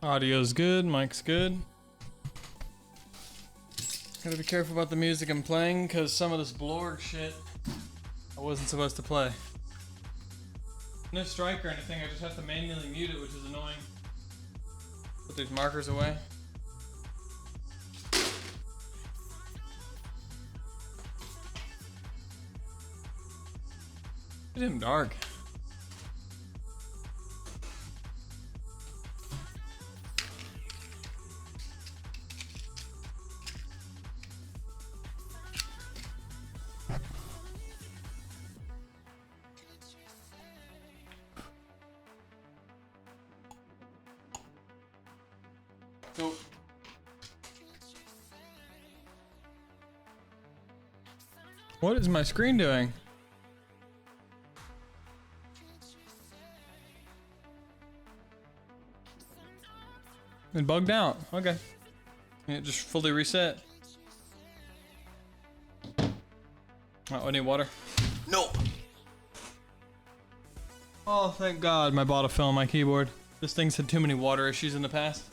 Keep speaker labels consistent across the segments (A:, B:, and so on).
A: Audio's good, mic's good. Gotta be careful about the music I'm playing, because some of this blorg shit I wasn't supposed to play. No strike or anything, I just have to manually mute it, which is annoying. Put these markers away. It's damn dark. So, what is my screen doing? It bugged out. Okay. It just fully reset. Oh, I need water. No. Oh, thank God my bottle fell on my keyboard. This thing's had too many water issues in the past.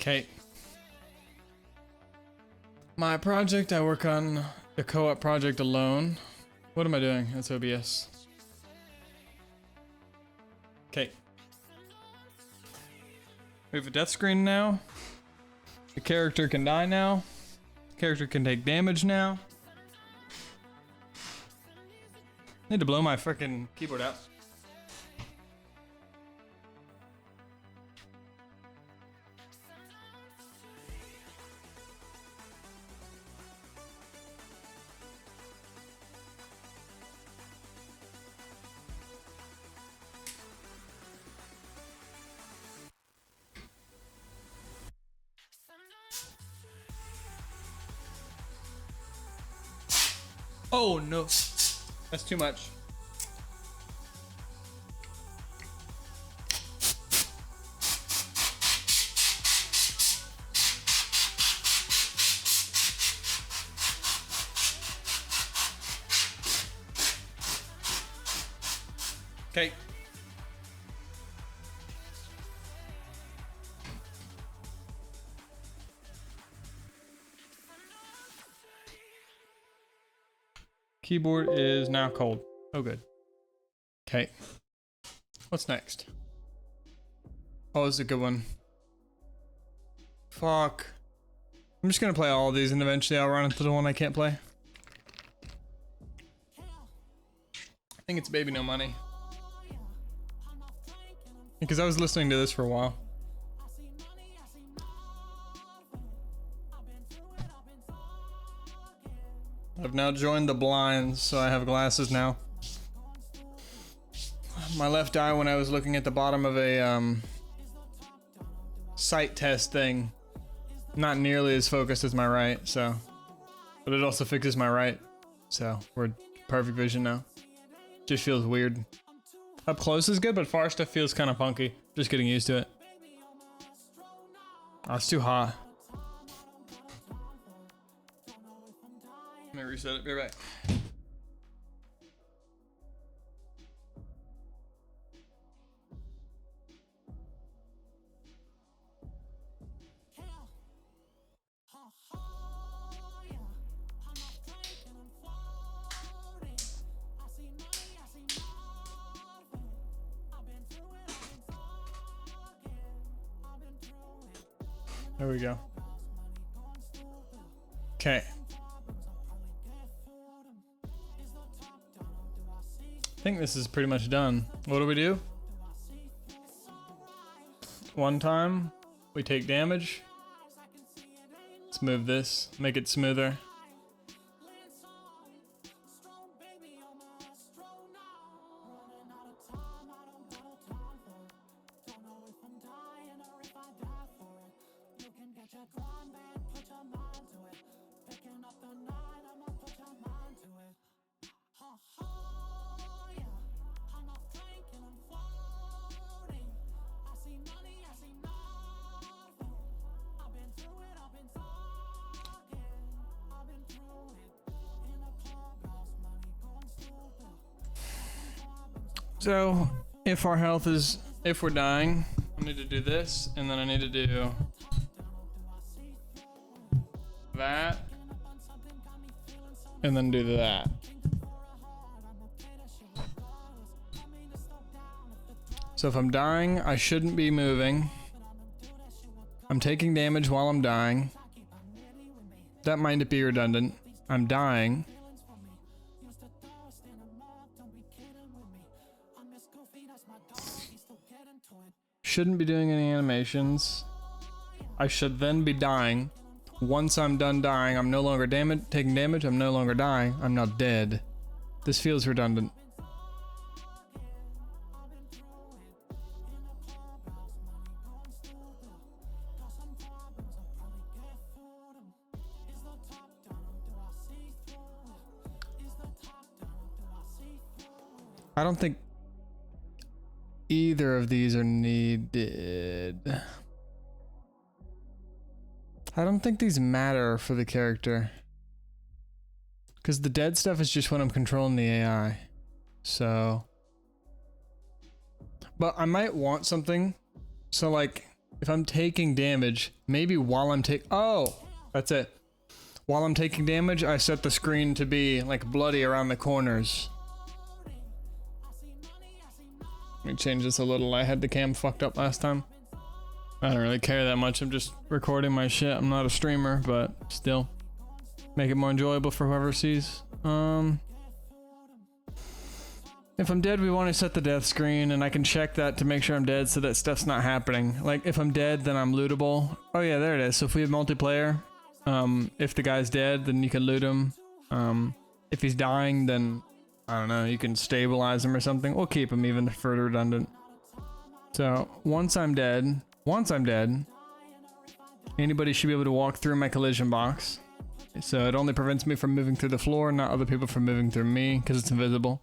A: Okay. My project, I work on the co-op project alone. What am I doing? That's OBS. Okay. We have a death screen now. The character can die now. The character can take damage now. Need to blow my freaking keyboard out. Oh no, that's too much. Okay. Keyboard is now cold. Oh, good. Okay. What's next? Oh, this is a good one. Fuck. I'm just gonna play all of these and eventually I'll run into the one I can't play. I think it's Baby No Money. Because I was listening to this for a while. I've now joined the blinds, so I have glasses now. My left eye, when I was looking at the bottom of a sight test thing, not nearly as focused as my right, so. But it also fixes my right, so we're perfect vision now. Just feels weird. Up close is good, but far stuff feels kind of funky. Just getting used to it. Oh, it's too hot. Let me reset it, be right back. There we go. Okay. I think this is pretty much done. What do we do? One time, we take damage. Let's move this, make it smoother. So, if our health is, if we're dying, I need to do this, and then I need to do that, and then do that. So if I'm dying, I shouldn't be moving. I'm taking damage while I'm dying. That might be redundant. I'm dying. Shouldn't be doing any animations. I should then be dying. Once I'm done dying, I'm no longer taking damage. I'm no longer dying. I'm now dead. This feels redundant. I don't think either of these are needed. I don't think these matter for the character. Because the dead stuff is just when I'm controlling the AI. So. But I might want something. So like, if I'm taking damage, maybe while I'm oh, that's it. While I'm taking damage, I set the screen to be like bloody around the corners. Let me change this a little. I had the cam fucked up last time. I don't really care that much. I'm just recording my shit. I'm not a streamer, but still. Make it more enjoyable for whoever sees. If I'm dead, we want to set the death screen, and I can check that to make sure I'm dead so that stuff's not happening. Like, if I'm dead, then I'm lootable. Oh yeah, there it is. So if we have multiplayer, if the guy's dead, then you can loot him. If he's dying, then I don't know, you can stabilize him or something. We'll keep him even further redundant. So once I'm dead, anybody should be able to walk through my collision box. So it only prevents me from moving through the floor, not other people from moving through me, because it's invisible.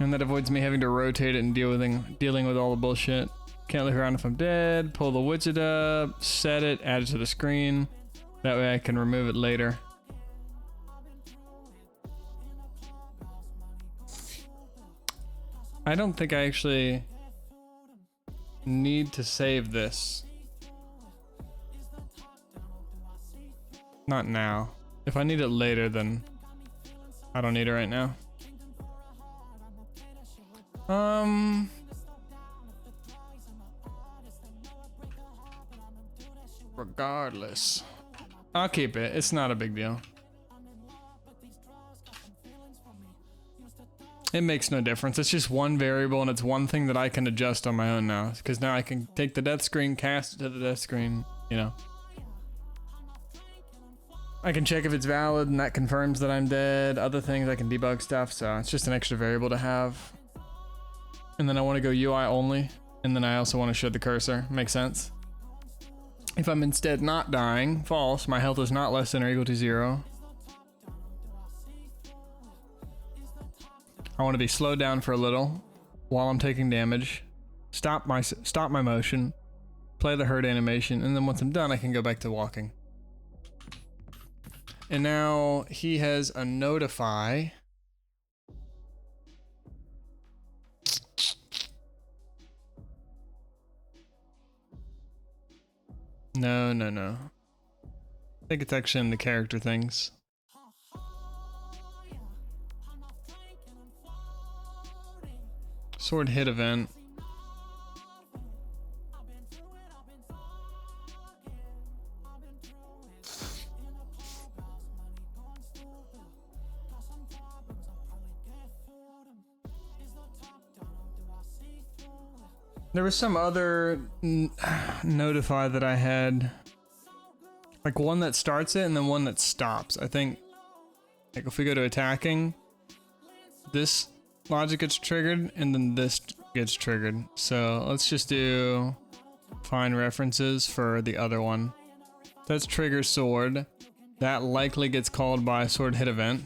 A: And that avoids me having to rotate it and dealing with all the bullshit. Can't look around if I'm dead. Pull the widget up, set it, add it to the screen. That way I can remove it later. I don't think I actually need to save this. Not now. If I need it later, then I don't need it right now. Regardless, I'll keep it. It's not a big deal. It makes no difference. It's just one variable, and it's one thing that I can adjust on my own now. Because now I can take the death screen, cast it to the death screen, you know. I can check if it's valid, and that confirms that I'm dead. Other things, I can debug stuff, so it's just an extra variable to have. And then I want to go UI only, and then I also want to show the cursor. Makes sense? If I'm instead not dying, false, my health is not less than or equal to 0. I want to be slowed down for a little while I'm taking damage. Stop my motion. Play the hurt animation, and then once I'm done, I can go back to walking. And now he has a notify. No. I think it's actually in the character things. Sword hit event. There was some other notify that I had, like one that starts it and then one that stops. I think, like if we go to attacking, this logic gets triggered and then this gets triggered. So let's just do find references for the other one. That's trigger sword. That likely gets called by sword hit event.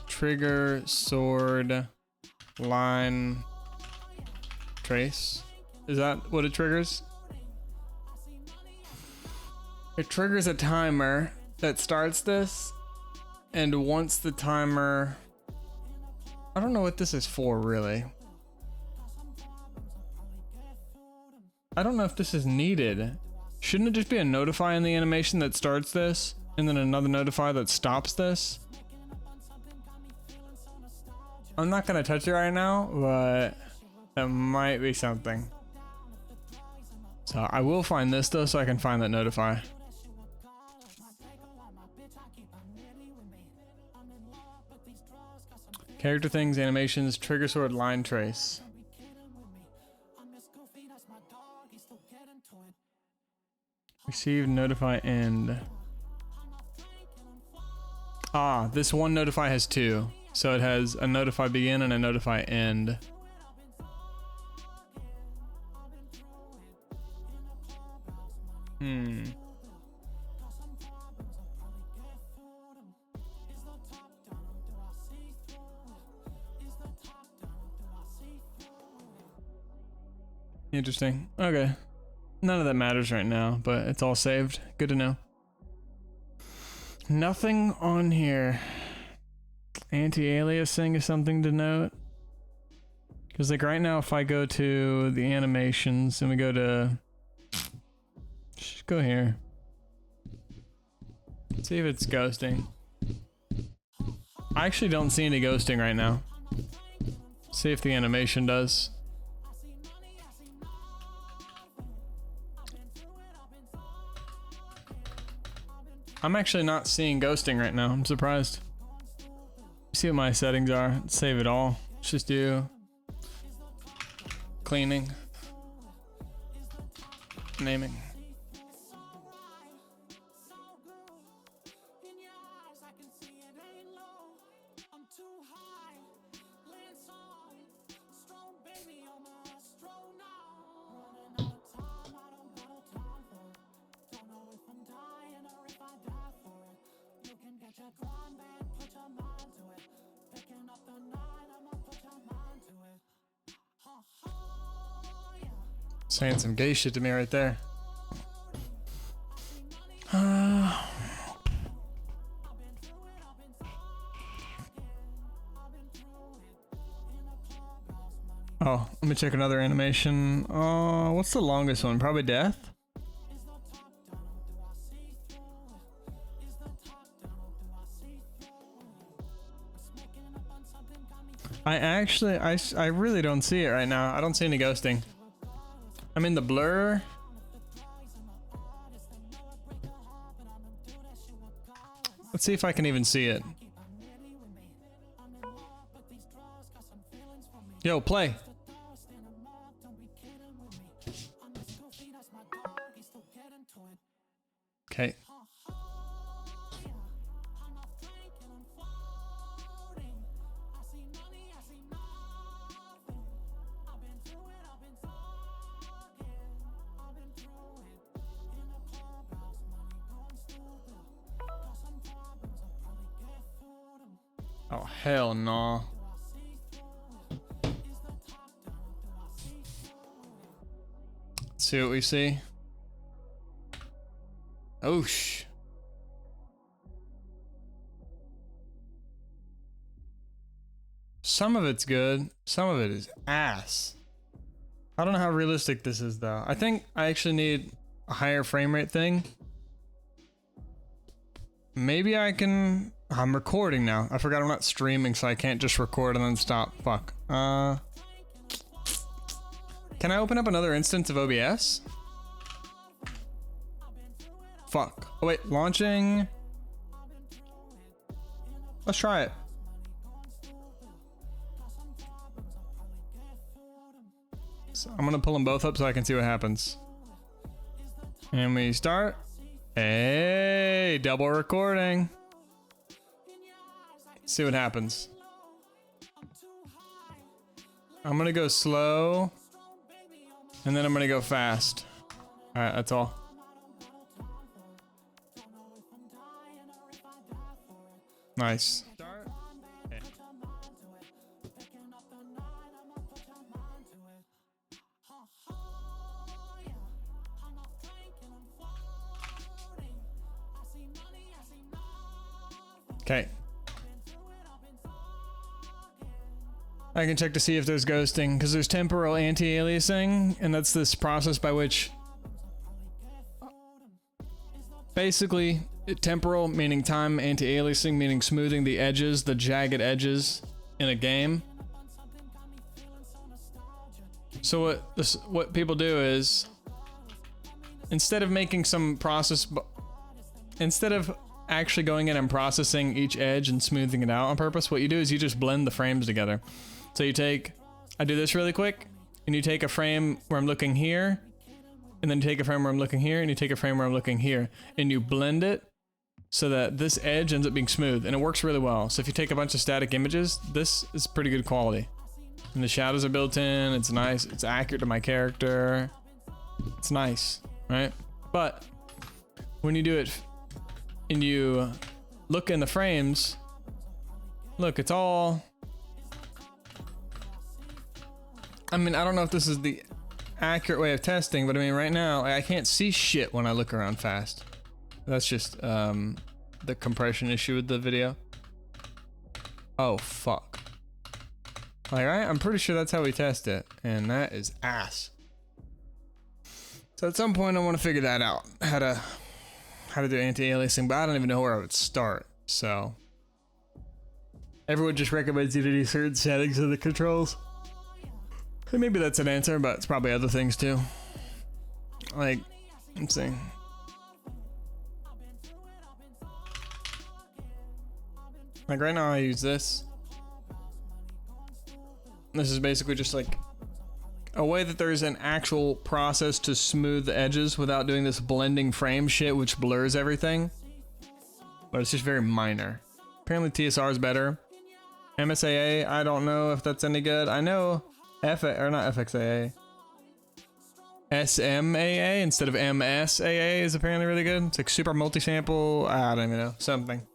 A: Trigger sword line trace. Is that what it triggers? It triggers a timer that starts this, and once the timer, I don't know what this is for really. I don't know if this is needed. Shouldn't it just be a notify in the animation that starts this, and then another notify that stops this? I'm not gonna touch it right now, but that might be something. So I will find this though, so I can find that notify. Character things, animations, trigger sword, line trace. Receive, notify, end. Ah, this one notify has two. So it has a notify begin and a notify end. Interesting. Okay. None of that matters right now, but it's all saved. Good to know. Nothing on here. Anti-aliasing is something to note. Because like right now, if I go to the animations and we go to... Just go here. Let's see if it's ghosting. I actually don't see any ghosting right now. See if the animation does. I'm actually not seeing ghosting right now. I'm surprised. See what my settings are. Save it all. Let's just do cleaning, naming. Saying some gay shit to me right there. Oh, let me check another animation. What's the longest one? Probably death? I really don't see it right now. I don't see any ghosting. I'm in the blur. Let's see if I can even see it. Yo, play. Okay. Oh, hell no. Let's see what we see. Oosh. Some of it's good. Some of it is ass. I don't know how realistic this is though. I think I actually need a higher frame rate thing. Maybe I can... I'm recording now. I forgot I'm not streaming, so I can't just record and then stop. Fuck. Can I open up another instance of OBS? Fuck. Oh wait, launching. Let's try it. So I'm gonna pull them both up so I can see what happens. And we start. Hey, double recording. Let's see what happens. I'm gonna go slow. And then I'm gonna go fast. Alright, that's all. Nice. Okay. I can check to see if there's ghosting, because there's temporal anti-aliasing, and that's this process by which basically temporal meaning time, anti-aliasing meaning smoothing the edges, the jagged edges in a game. So what people do is, instead of making some process, instead of actually going in and processing each edge and smoothing it out on purpose, what you do is you just blend the frames together. So you take, I do this really quick, and you take a frame where I'm looking here, and then you take a frame where I'm looking here, and you take a frame where I'm looking here, and you blend it so that this edge ends up being smooth, and it works really well. So if you take a bunch of static images, this is pretty good quality. And the shadows are built in, it's nice, it's accurate to my character, it's nice, right? But when you do it and you look in the frames, look, it's all, I mean, I don't know if this is the accurate way of testing, but I mean, right now, I can't see shit when I look around fast. That's just the compression issue with the video. Oh, fuck. Like, I'm pretty sure that's how we test it, and that is ass. So at some point, I want to figure that out, how to do anti-aliasing, but I don't even know where I would start. So everyone just recommends you to do certain settings of the controls. And maybe that's an answer, but it's probably other things too. Like, let's see. Like right now I use this. This is basically just like a way that there's an actual process to smooth the edges without doing this blending frame shit which blurs everything. But it's just very minor. Apparently TSR is better. MSAA, I don't know if that's any good. I know not FXAA. SMAA instead of MSAA is apparently really good. It's like super multi-sample. I don't even know. Something.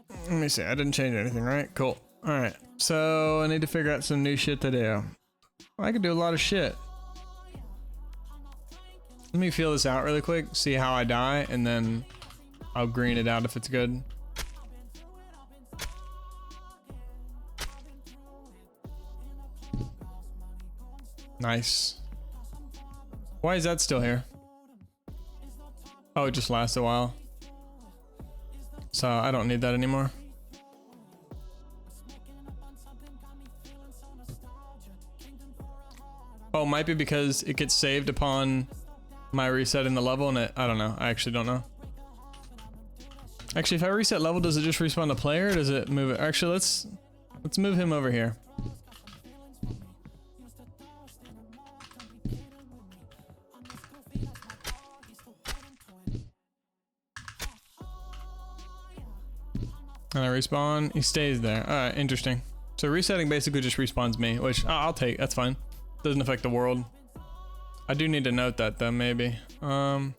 A: Let me see. I didn't change anything, right? Cool. Alright. So I need to figure out some new shit to do. Well, I can do a lot of shit. Let me feel this out really quick. See how I die, and then I'll green it out if it's good. Nice. Why is that still here? Oh, it just lasts a while. So I don't need that anymore. Oh, might be because it gets saved upon my resetting the level, and I don't know. I actually don't know. Actually, if I reset level, does it just respawn the player, or does it move it? Actually, let's move him over here. And I respawn, he stays there. Alright, interesting. So resetting basically just respawns me, which I'll take, that's fine. Doesn't affect the world. I do need to note that though, maybe. Go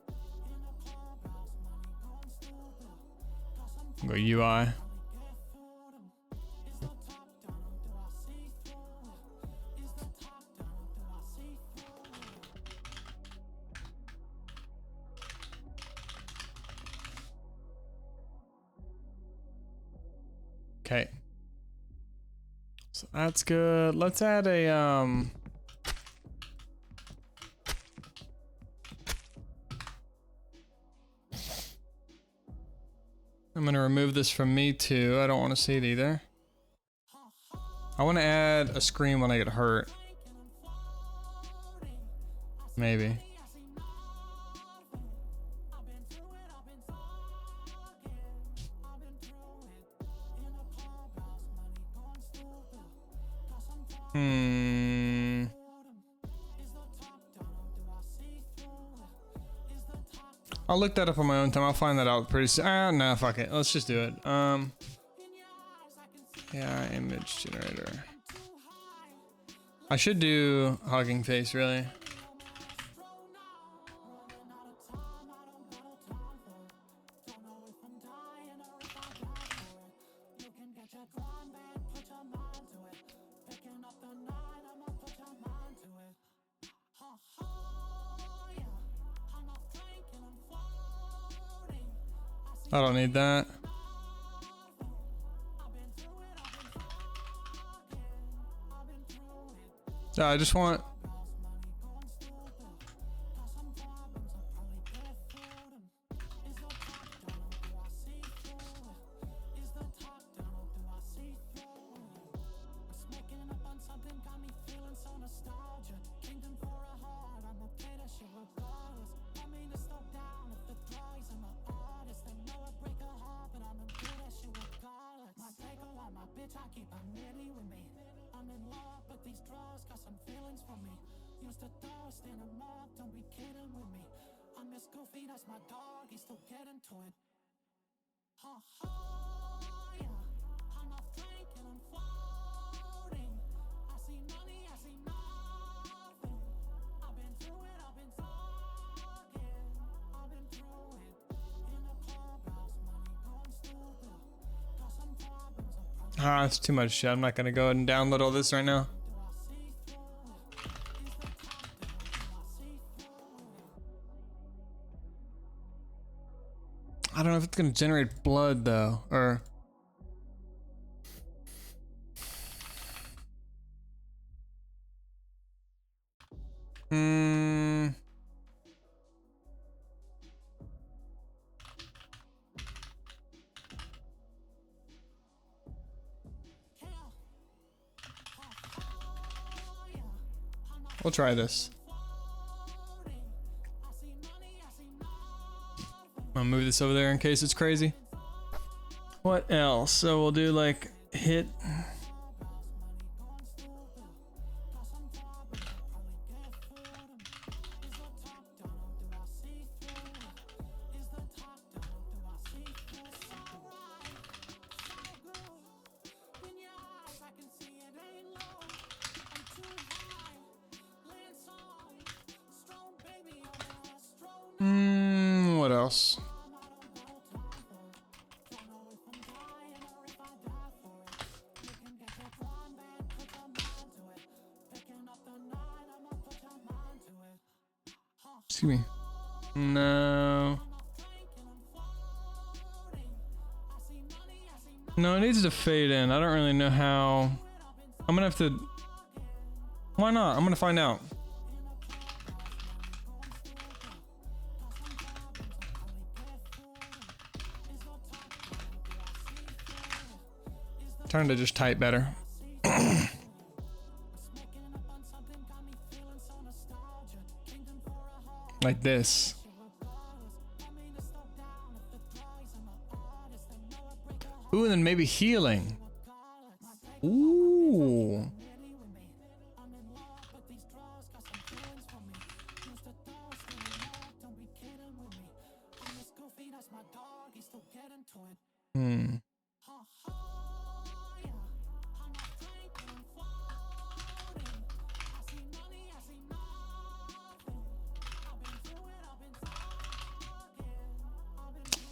A: UI. Okay. So that's good. Let's add a I'm gonna remove this from me too. I don't want to see it either. I want to add a scream when I get hurt. Maybe. I'll look that up on my own time. I'll find that out pretty soon. Ah, no, fuck it. Let's just do it. Yeah, image generator. I should do hugging face, really. I don't need that. Yeah, I just want... Ah, it's too much shit. I'm not gonna go ahead and download all this right now. I don't know if it's gonna generate blood though, or... We'll try this. I'll move this over there in case it's crazy. What else? So we'll do like hit. What else? Excuse me. No. No, it needs to fade in. I don't really know how. I'm gonna have to. Why not? I'm gonna find out. Trying to just type better. Like this. Ooh, and then maybe healing. Ooh.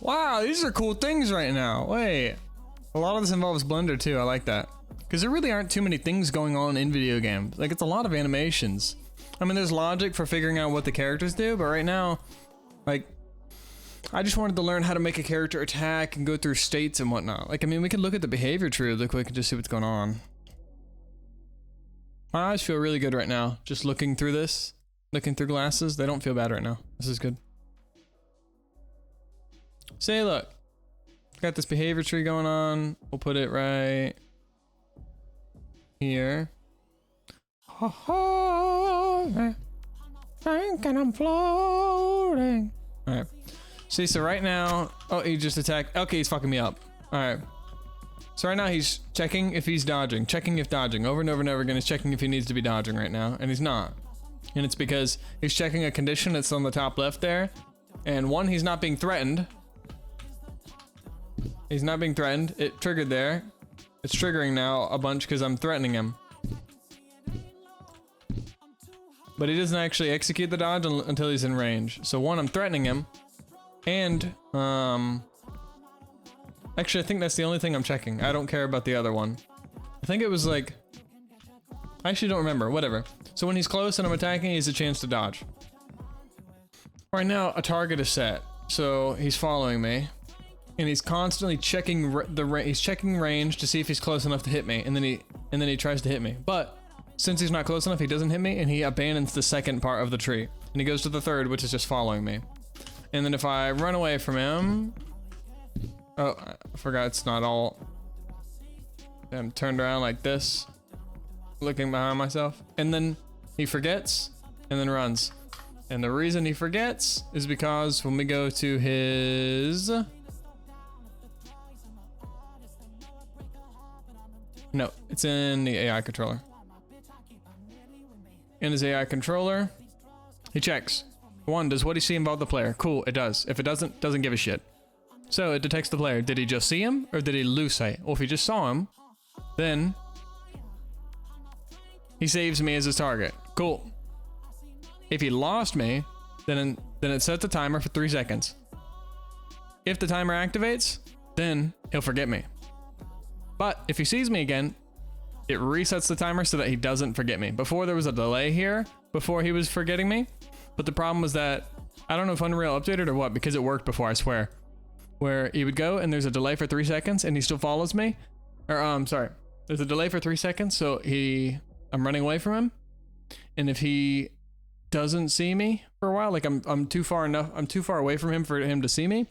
A: Wow, these are cool things right now. Wait, a lot of this involves Blender too. I like that. Because there really aren't too many things going on in video games. Like, it's a lot of animations. I mean, there's logic for figuring out what the characters do, but right now, like, I just wanted to learn how to make a character attack and go through states and whatnot. Like, I mean, we could look at the behavior tree real quick and just see what's going on. My eyes feel really good right now. Just looking through this, looking through glasses, they don't feel bad right now. This is good. Say, look, got this behavior tree going on. We'll put it right here. Ha ha, thinking I'm floating. All right. See, so right now, oh, he just attacked. Okay, he's fucking me up. All right. So right now he's checking if he's dodging, checking if dodging, over and over and over again. He's checking if he needs to be dodging right now, and he's not. And it's because he's checking a condition that's on the top left there. And one, he's not being threatened. He's not being threatened. It triggered there. It's triggering now a bunch because I'm threatening him. But he doesn't actually execute the dodge until he's in range. So one, I'm threatening him. And, actually, I think that's the only thing I'm checking. I don't care about the other one. I think it was like... I actually don't remember. Whatever. So when he's close and I'm attacking, he has a chance to dodge. Right now, a target is set. So he's following me. And he's constantly checking he's checking range to see if he's close enough to hit me. And then he tries to hit me. But since he's not close enough, he doesn't hit me, and he abandons the second part of the tree. And he goes to the third, which is just following me. And then if I run away from him... Oh, I forgot it's not all... I'm turned around like this, looking behind myself. And then he forgets, and then runs. And the reason he forgets is because when we go to his... No, it's in the AI controller. In his AI controller, he checks. One, does what he see involve the player? Cool, it does. If it doesn't give a shit. So it detects the player. Did he just see him, or did he lose sight? Well, if he just saw him, then he saves me as his target. Cool. If he lost me, then it sets a timer for 3 seconds. If the timer activates, then he'll forget me. But if he sees me again, it resets the timer so that he doesn't forget me. Before there was a delay here, before he was forgetting me. But the problem was that, I don't know if Unreal updated or what, because it worked before, I swear. Where he would go and there's a delay for 3 seconds and he still follows me. Or, sorry. There's a delay for 3 seconds, so I'm running away from him. And if he doesn't see me for a while, like I'm too far away from him for him to see me.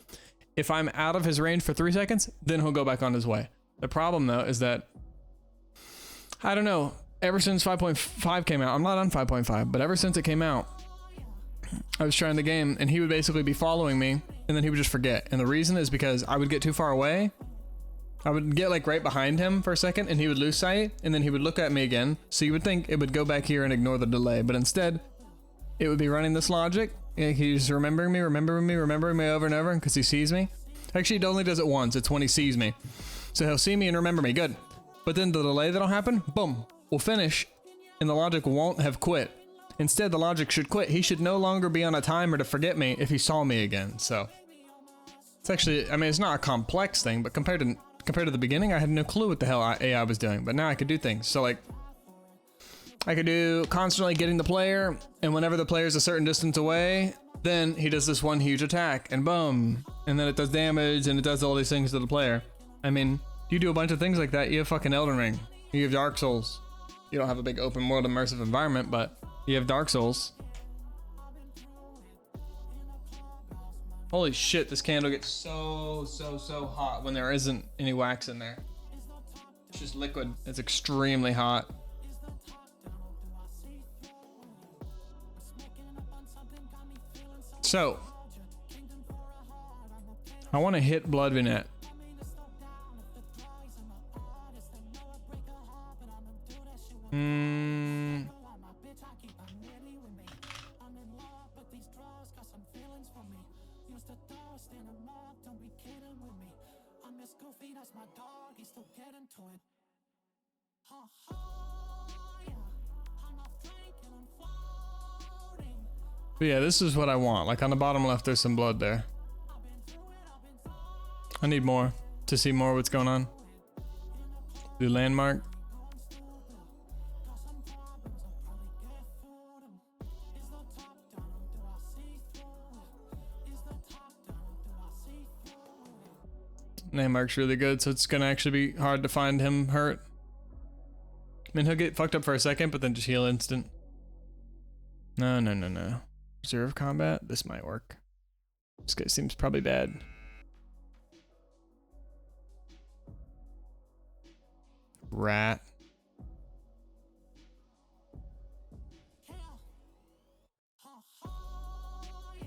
A: If I'm out of his range for 3 seconds, then he'll go back on his way. The problem though is that, I don't know, ever since 5.5 came out, I'm not on 5.5, but ever since it came out, I was trying the game and he would basically be following me and then he would just forget. And the reason is because I would get too far away. I would get like right behind him for a second and he would lose sight and then he would look at me again. So you would think it would go back here and ignore the delay, but instead it would be running this logic. He's remembering me over and over because he sees me. Actually, it only does it once. It's when he sees me. So he'll see me and remember me, good. But then the delay that'll happen, boom, will finish and the logic won't have quit. Instead, the logic should quit. He should no longer be on a timer to forget me if he saw me again. So it's actually, I mean, it's not a complex thing, but compared to the beginning, I had no clue what the hell AI was doing. But now I could do things. So like, I could do constantly getting the player, and whenever the player's a certain distance away, then he does this one huge attack, and boom, and then it does damage, and it does all these things to the player. I mean, you do a bunch of things like that, you have fucking Elden Ring. You have Dark Souls. You don't have a big open world immersive environment, but you have Dark Souls. Holy shit, this candle gets so hot when there isn't any wax in there. It's just liquid. It's extremely hot. So, I want to hit blood vignette. But yeah, this is what I want. Like on the bottom left, there's some blood there. I need more to see more what's going on. Do landmark. Landmark's really good, so it's gonna actually be hard to find him hurt. I mean, he'll get fucked up for a second, but then just heal instant. No. Reserve combat? This might work. This guy seems probably bad. Rat.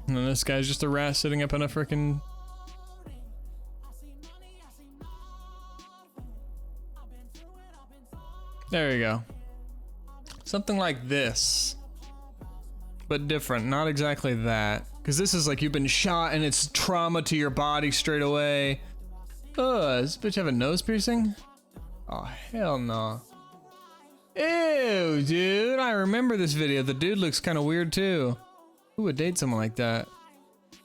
A: And then this guy's just a rat sitting up on a freaking... There you go. Something like this, but different. Not exactly that, because this is like you've been shot and it's trauma to your body straight away. Ugh, does this bitch have a nose piercing? Oh, hell no. Ew, dude, I remember this video. The dude looks kind of weird too. Who would date someone like that? I'm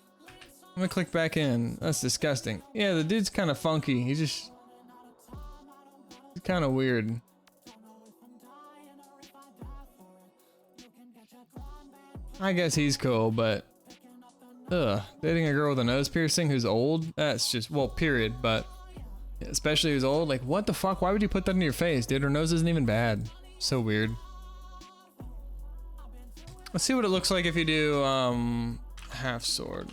A: gonna click back in. That's disgusting. Yeah, the dude's kind of funky. He's kind of weird. I guess he's cool, but ugh, dating a girl with a nose piercing who's old? That's just, well, period, but especially who's old, like what the fuck? Why would you put that in your face, dude? Her nose isn't even bad. So weird. Let's see what it looks like if you do half sword.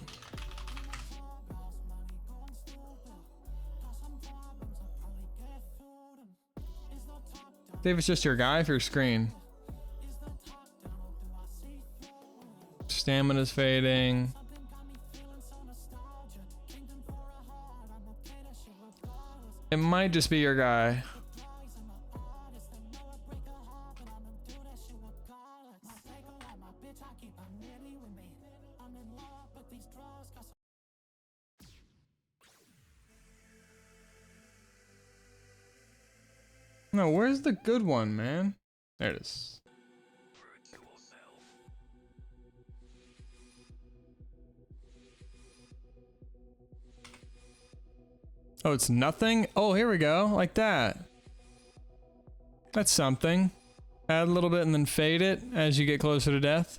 A: Dave, it's just your guy for your screen. Stamina's fading. It might just be your guy. No, where's the good one, man? There it is. Oh, it's nothing? Oh, here we go. Like that. That's something. Add a little bit and then fade it as you get closer to death.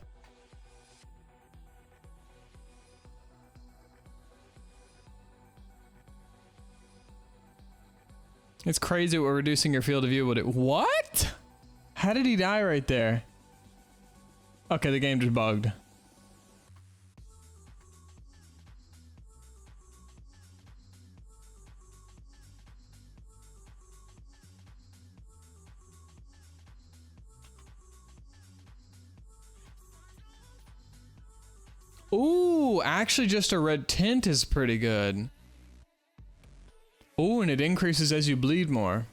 A: It's crazy what reducing your field of view would it. What? How did he die right there? Okay, the game just bugged. Ooh, actually just a red tint is pretty good. Ooh, and it increases as you bleed more.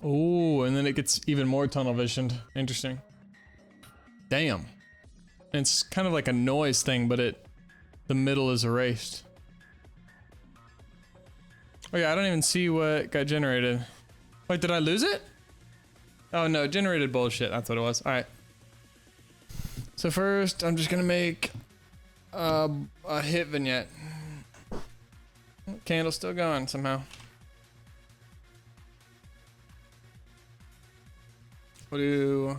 A: Ooh, and then it gets even more tunnel visioned. Interesting. Damn. It's kind of like a noise thing, but the middle is erased. Oh yeah, I don't even see what got generated. Wait, did I lose it? Oh no, generated bullshit. That's what it was. All right. So first, I'm just gonna make a hit vignette. Candle's still going somehow. We'll do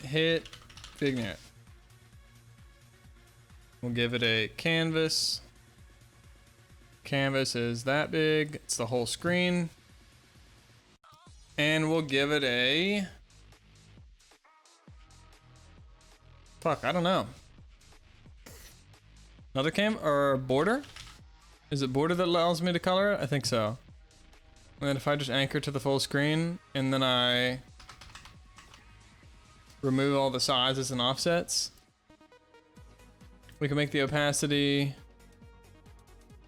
A: hit vignette. We'll give it a canvas. Canvas is that big. It's the whole screen. And we'll give it a... Fuck, I don't know. Another cam or border? Is it border that allows me to color it? I think so. And then if I just anchor to the full screen and then I remove all the sizes and offsets, we can make the opacity,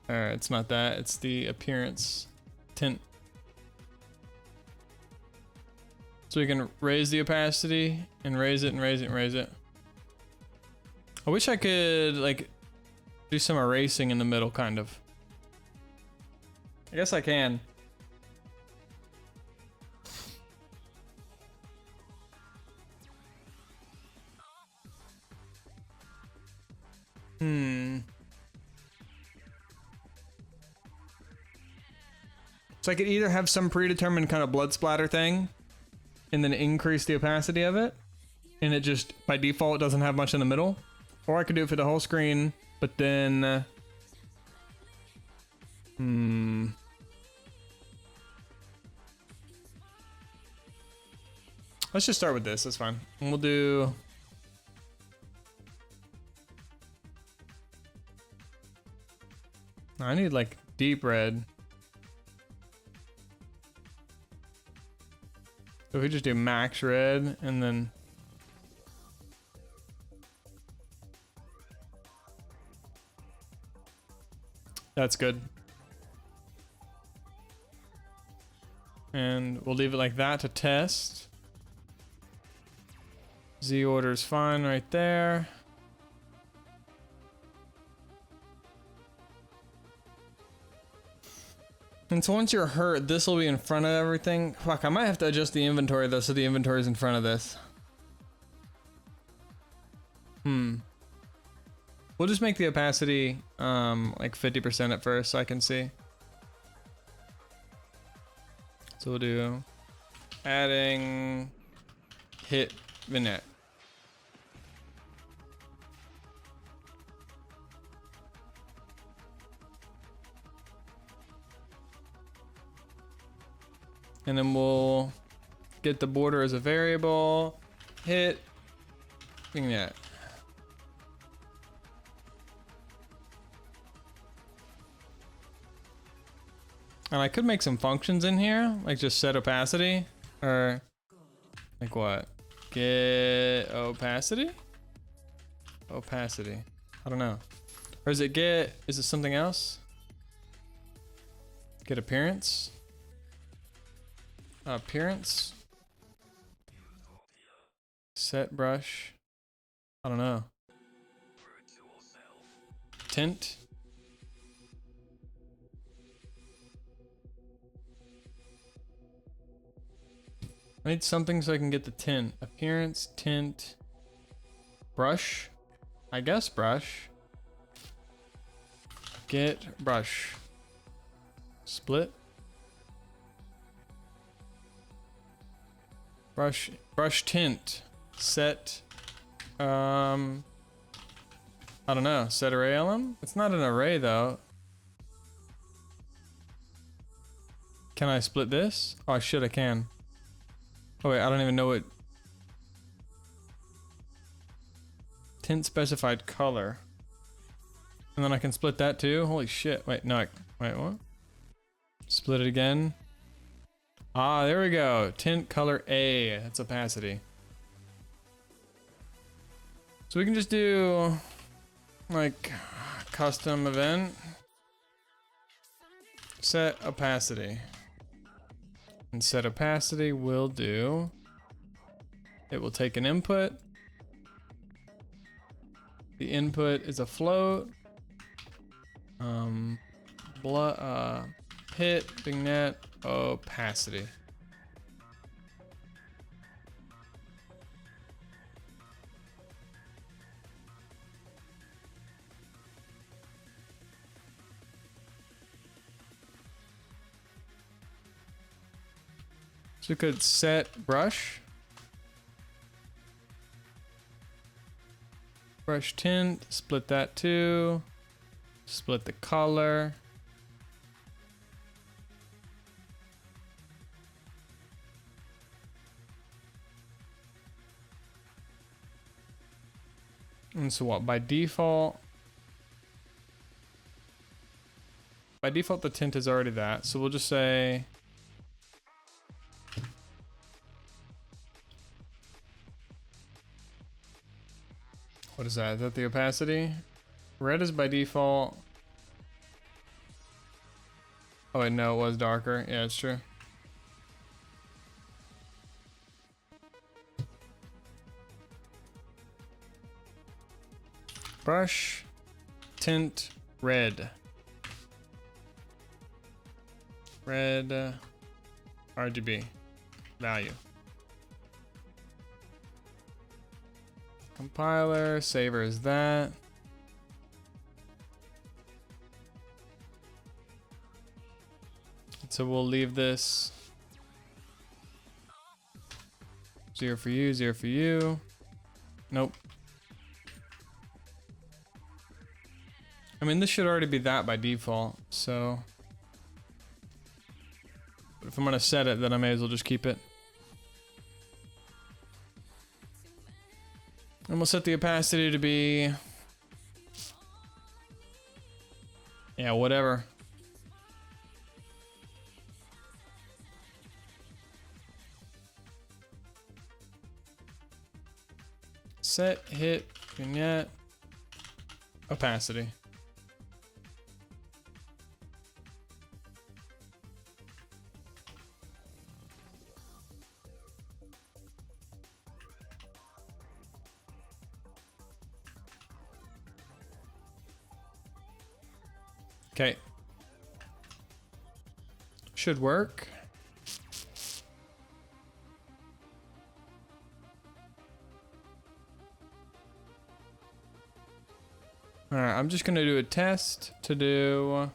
A: it's not that, it's the appearance tint. So we can raise the opacity and raise it and raise it and raise it. I wish I could like do some erasing in the middle kind of. I guess I can. So I could either have some predetermined kind of blood splatter thing and then increase the opacity of it, and it just by default doesn't have much in the middle, or I could do it for the whole screen, but then let's just start with this. That's fine. And we'll do I need like deep red. So we just do max red and then that's good. And we'll leave it like that to test. Z order is fine right there. And so once you're hurt, this will be in front of everything. Fuck, I might have to adjust the inventory though, so the inventory is in front of this. We'll just make the opacity like 50% at first so I can see. So we'll do adding hit vignette. And then we'll get the border as a variable, hit vignette. And I could make some functions in here, like just set opacity, or like what? Get opacity? Opacity. I don't know. Or is it is it something else? Get appearance? Appearance? Set brush? I don't know. Tint? I need something so I can get the tint. Appearance, tint, brush. I guess brush. Get brush. Split. Brush tint. Set. I don't know. Set array element? It's not an array though. Can I split this? Oh shit, I can. Oh wait, I don't even know what. Tint specified color. And then I can split that too? Holy shit. Wait, no, wait, what? Split it again. Ah, there we go. Tint color A. That's opacity. So we can just do like custom event. Set opacity. And set opacity will do. It will take an input. The input is a float. Hit vignette opacity. So we could set brush. Brush tint, split that too. Split the color. And so what, by default the tint is already that. So we'll just say what is that? Is that the opacity? Red is by default. Oh wait, no, it was darker. Yeah, it's true. Brush, tint, red. Red, RGB, value. Compiler, saver is that. So we'll leave this 0 for you, 0 for you. Nope. I mean, this should already be that by default, so. But if I'm gonna set it, then I may as well just keep it. And we'll set the opacity to be, yeah, Yeah, whatever. Set, hit, vignette, opacity. Okay. Should work. Alright, I'm just gonna do a test to do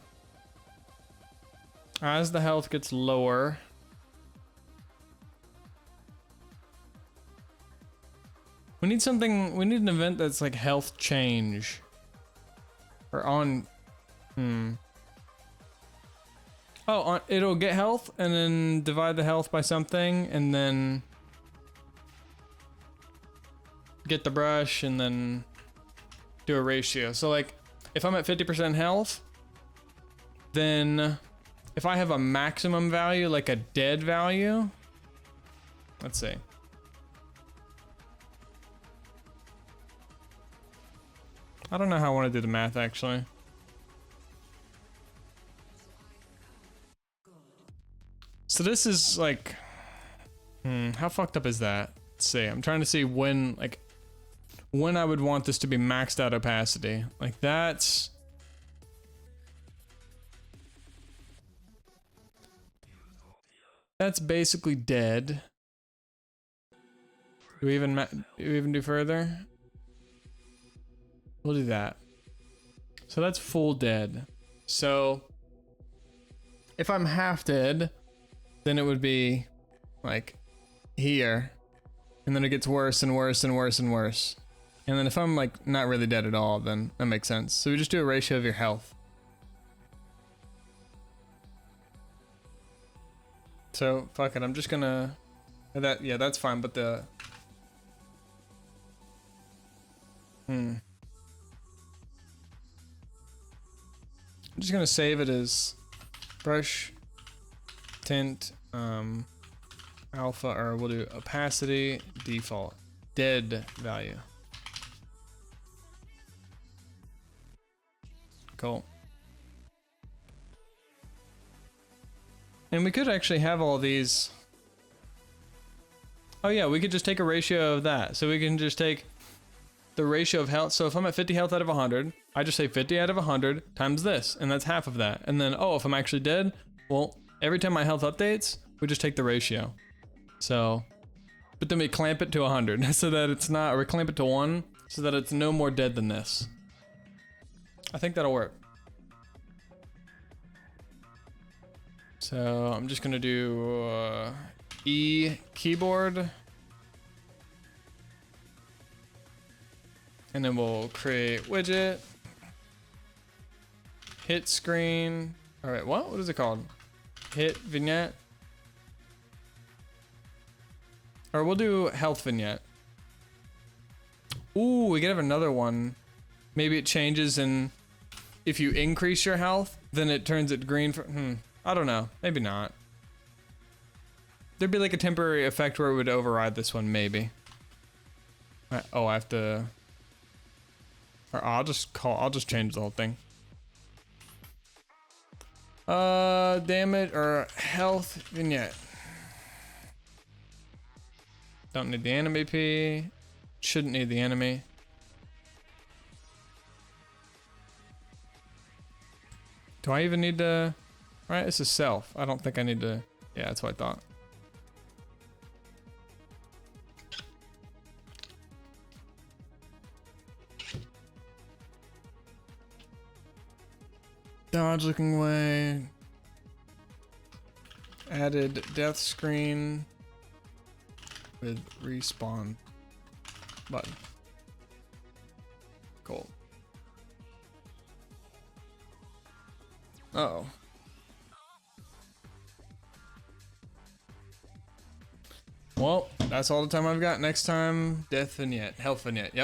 A: as the health gets lower. We need something, we need an event that's like health change. Or on, Oh, it'll get health and then divide the health by something and then get the brush and then do a ratio. So like if I'm at 50% health, then if I have a maximum value, like a dead value, let's see. I don't know how I want to do the math actually. So this is like, how fucked up is that? Let's see, I'm trying to see when, like, when I would want this to be maxed out opacity. Like that's basically dead. Do we even do further? We'll do that. So that's full dead. So if I'm half dead, then it would be like here, and then it gets worse and worse and worse and worse. And then if I'm like not really dead at all, then that makes sense. So we just do a ratio of your health. So fuck it, I'm just gonna, yeah, that's fine, but the, I'm just gonna save it as brush, tint, alpha, or we'll do opacity, default, dead value. Cool. And we could actually have all these. Oh yeah, we could just take a ratio of that. So we can just take the ratio of health. So if I'm at 50 health out of 100, I just say 50 out of 100 times this, and that's half of that. And then, oh, if I'm actually dead, well, every time my health updates, we just take the ratio. So, but then we clamp it to 100 so that it's not, or we clamp it to 1 so that it's no more dead than this. I think that'll work. So I'm just gonna do E keyboard. And then we'll create widget. Hit screen. All right, what is it called? Hit vignette. Or we'll do health vignette. Ooh, we could have another one. Maybe it changes and if you increase your health, then it turns it green for, I don't know, maybe not. There'd be like a temporary effect where it would override this one, maybe. Oh, I have to, or I'll just change the whole thing. Damage or health vignette. Don't need the enemy P. Shouldn't need the enemy. Do I even need to? Right, this is self. I don't think I need to. Yeah, that's what I thought. Dodge looking away. Added death screen with respawn button. Cool. Uh-oh. Well, that's all the time I've got. Next time, death vignette, health vignette. Yep.